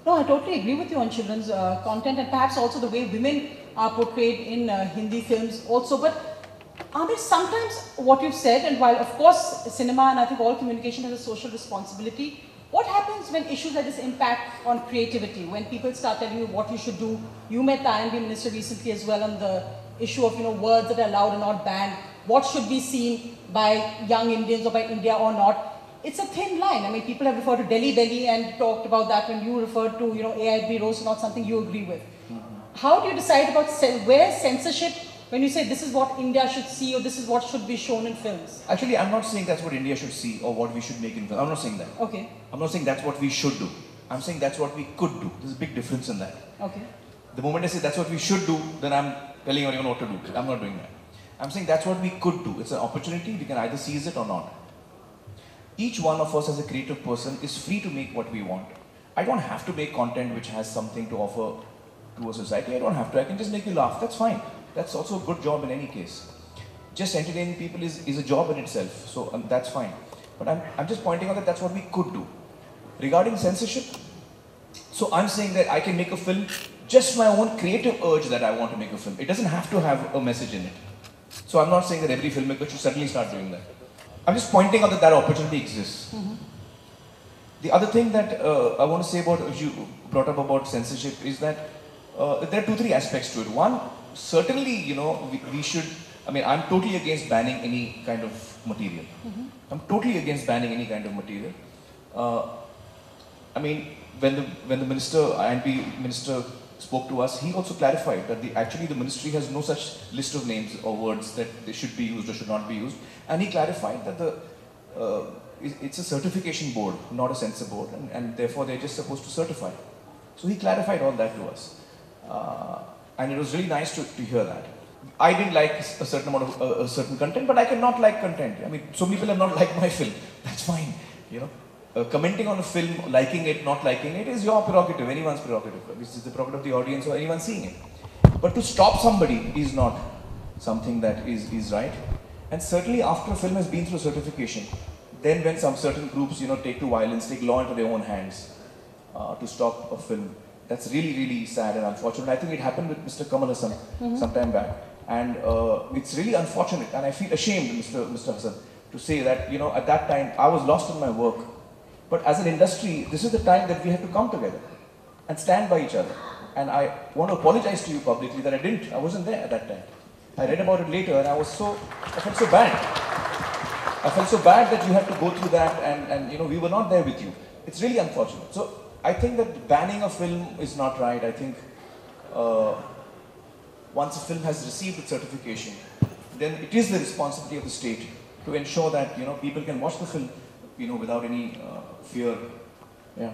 No, I totally agree with you on children's content and perhaps also the way women are portrayed in Hindi films also. But Aamir, sometimes what you've said, and while of course cinema and I think all communication has a social responsibility, what happens when issues like this impact on creativity? When people start telling you what you should do? You met the IMD minister recently as well on the issue of words that are allowed and not banned. What should be seen by young Indians or by India or not? It's a thin line. I mean, people have referred to Delhi Belly and talked about that when you referred to AIB roast, not something you agree with. How do you decide about where censorship? When you say this is what India should see or this is what should be shown in films? Actually, I'm not saying that's what India should see or what we should make in films. I'm not saying that. Okay. I'm not saying that's what we should do. I'm saying that's what we could do. There's a big difference in that. Okay. The moment I say that's what we should do, then I'm telling everyone what to do. I'm not doing that. I'm saying that's what we could do. It's an opportunity. We can either seize it or not. Each one of us as a creative person is free to make what we want. I don't have to make content which has something to offer to a society. I don't have to. I can just make you laugh. That's fine. That's also a good job in any case. Just entertaining people is a job in itself. So that's fine. But I'm just pointing out that that's what we could do. Regarding censorship, so I'm saying that I can make a film just my own creative urge that I want to make a film. It doesn't have to have a message in it. So I'm not saying that every filmmaker should suddenly start doing that. I'm just pointing out that that opportunity exists. The other thing that I want to say about, you brought up about censorship, is that there are 2-3 aspects to it. One, certainly, we should, I mean, I'm totally against banning any kind of material. I'm totally against banning any kind of material. I mean, when the minister, INP minister, spoke to us, he also clarified that actually the ministry has no such list of names or words that they should be used or should not be used. And he clarified that it's a certification board, not a censor board, and therefore they're just supposed to certify. So he clarified all that to us. And it was really nice to hear that. I didn't like a certain amount of a certain content, but I cannot like content. I mean, so many people have not liked my film. That's fine, commenting on a film, liking it, not liking it, is your prerogative, anyone's prerogative. This is the prerogative of the audience or anyone seeing it. But to stop somebody is not something that is right. And certainly after a film has been through certification, then when some certain groups, take to violence, take law into their own hands to stop a film, that's really, really sad and unfortunate. I think it happened with Mr. Kamal Hassan some time back. And it's really unfortunate, and I feel ashamed, Mr. Hassan, to say that, at that time, I was lost in my work. But as an industry, this is the time that we have to come together and stand by each other. And I want to apologize to you publicly that I wasn't there at that time. I read about it later and I felt so bad. I felt so bad that you had to go through that and we were not there with you. It's really unfortunate. So I think that banning a film is not right. I think once a film has received its certification, then it is the responsibility of the state to ensure that people can watch the film without any fear. Yeah.